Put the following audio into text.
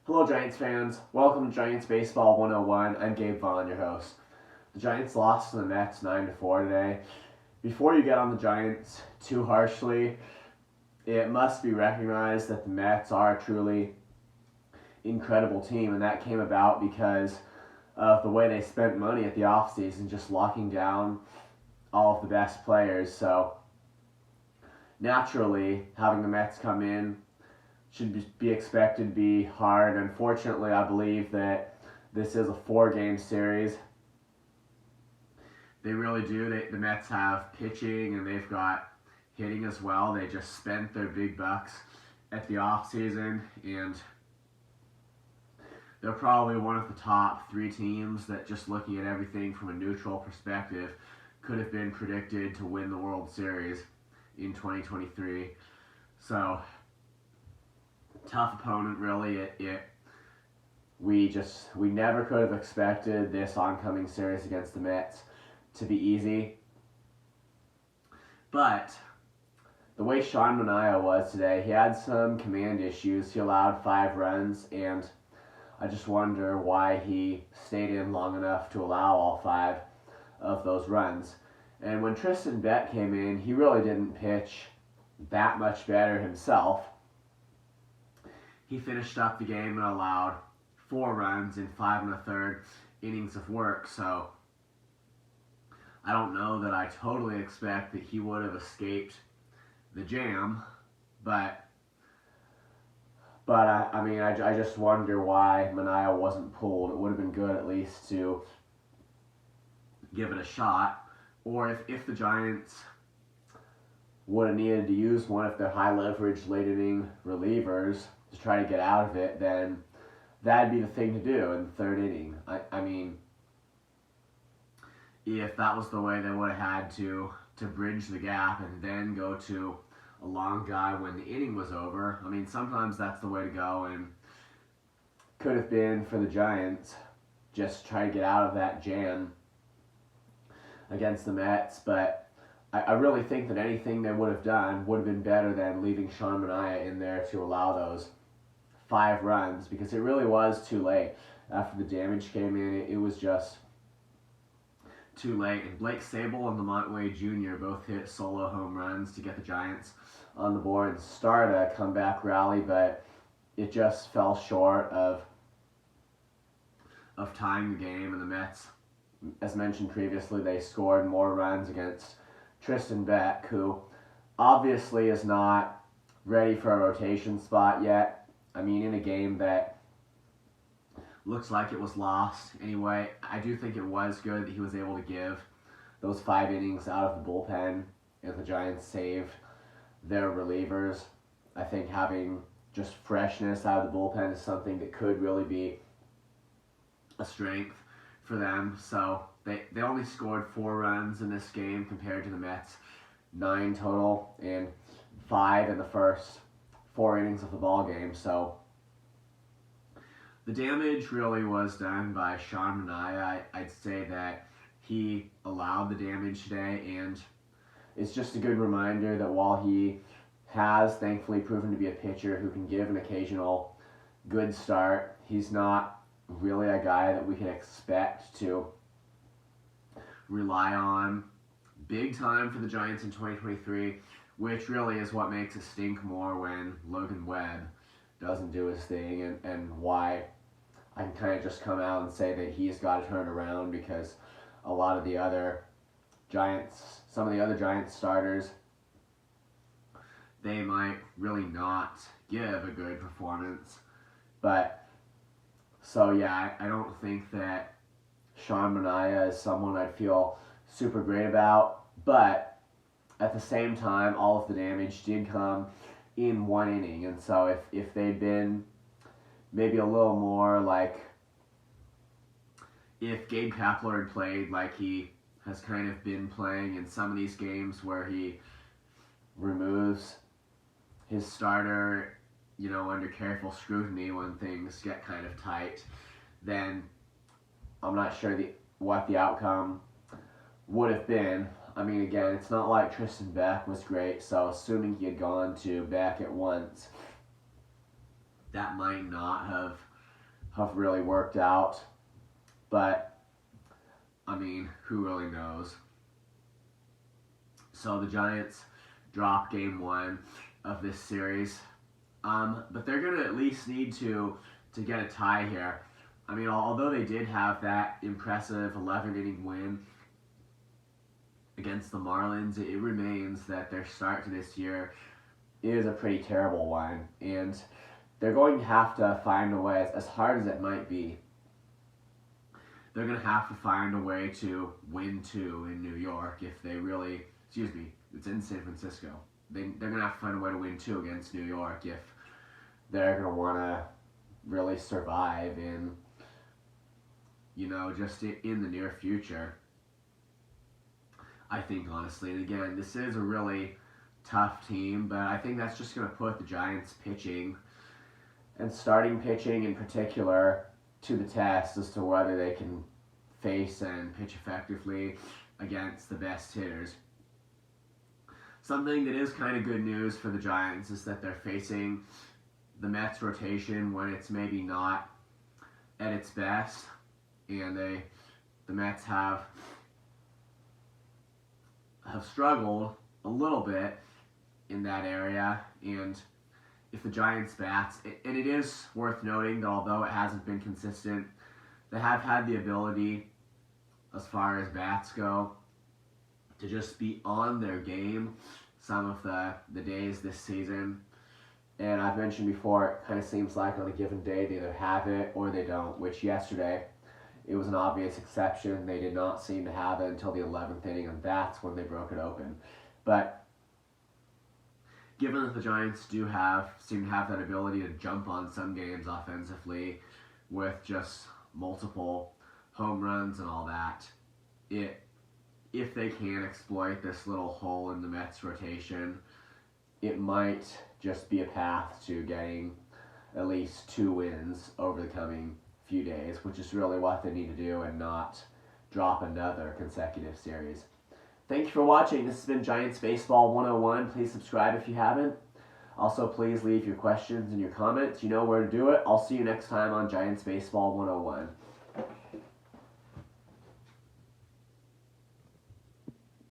Hello, Giants fans. Welcome to Giants Baseball 101. I'm Gabe Vaughn, your host. The Giants lost to the Mets 9-4 today. Before you get on the Giants too harshly, it must be recognized that the Mets are a truly incredible team, and that came about because of the way they spent money at the offseason, just locking down all of the best players. So, naturally, having the Mets come in should be expected to be hard. Unfortunately, I believe that this is a 4-game series. They really do. The Mets have pitching and they've got hitting as well. They just spent their big bucks at the offseason, and they're probably one of the top 3 teams that, just looking at everything from a neutral perspective, could have been predicted to win the World Series in 2023. So, tough opponent, really. We never could have expected this oncoming series against the Mets to be easy. But the way Sean Manaea was today, he had some command issues. He allowed 5 runs, and I just wonder why he stayed in long enough to allow all 5 of those runs. And when Tristan Beck came in, he really didn't pitch that much better himself. He finished up the game and allowed 4 runs in 5 1/3 innings of work. So I don't know that I totally expect that he would have escaped the jam, but I just wonder why Manaea wasn't pulled. It would have been good at least to give it a shot. Or if the Giants would have needed to use one of their high leverage late inning relievers to try to get out of it, then that'd be the thing to do in the 3rd inning. I mean, if that was the way they would have had to bridge the gap and then go to a long guy when the inning was over, I mean, sometimes that's the way to go, and could have been for the Giants, just try to get out of that jam against the Mets. But I really think that anything they would have done would have been better than leaving Sean Manaea in there to allow those 5 runs, because it really was too late. After the damage came in, it was just too late. And Blake Sabol and Lamont Wade Jr. both hit solo home runs to get the Giants on the board and start a comeback rally, but it just fell short of tying the game. And the Mets, as mentioned previously, they scored more runs against Tristan Beck, who obviously is not ready for a rotation spot yet. I mean, in a game that looks like it was lost anyway, I do think it was good that he was able to give those 5 innings out of the bullpen, and the Giants saved their relievers. I think having just freshness out of the bullpen is something that could really be a strength for them. So they only scored 4 runs in this game compared to the Mets 9 total, and 5 in the first 4 innings of the ball game. So the damage really was done by Sean Manaea. I'd say that he allowed the damage today, and it's just a good reminder that while he has thankfully proven to be a pitcher who can give an occasional good start, he's not really a guy that we can expect to rely on big time for the Giants in 2023, which really is what makes it stink more when Logan Webb doesn't do his thing, and why I can kind of just come out and say that he's got to turn around, because a lot of the other Giants, some of the other Giants starters, they might really not give a good performance. But, so yeah, I don't think that Sean Manaea is someone I'd feel super great about, but at the same time, all of the damage did come in 1 inning, and so if they'd been maybe a little more like, if Gabe Kapler had played like he has kind of been playing in some of these games where he removes his starter, under careful scrutiny when things get kind of tight, then I'm not sure what the outcome would have been. I mean, again, it's not like Tristan Beck was great, so assuming he had gone to Beck at once, that might not have have really worked out. But, I mean, who really knows? So the Giants drop game 1 of this series. But they're going to at least need to get a tie here. I mean, although they did have that impressive 11-inning win against the Marlins, it remains that their start to this year is a pretty terrible one. And they're going to have to find a way, as hard as it might be, they're going to have to find a way to win 2 in New York if they really, it's in San Francisco. They're going to have to find a way to win 2 against New York if they're going to want to really survive in, just in the near future. I think, honestly, and again, this is a really tough team, but I think that's just going to put the Giants pitching and starting pitching in particular to the test as to whether they can face and pitch effectively against the best hitters. Something that is kind of good news for the Giants is that they're facing the Mets rotation when it's maybe not at its best, and the Mets have struggled a little bit in that area. And if the Giants bats, and it is worth noting that although it hasn't been consistent, they have had the ability, as far as bats go, to just be on their game some of the days this season. And I've mentioned before, it kind of seems like on a given day they either have it or they don't, which yesterday it was an obvious exception. They did not seem to have it until the 11th inning, and that's when they broke it open. But given that the Giants seem to have that ability to jump on some games offensively with just multiple home runs and all that, if they can exploit this little hole in the Mets rotation, it might just be a path to getting at least 2 wins over the coming few days, which is really what they need to do, and not drop another consecutive series. Thank you for watching. This has been Giants Baseball 101. Please subscribe if you haven't. Also, please leave your questions and your comments. You know where to do it. I'll see you next time on Giants Baseball 101.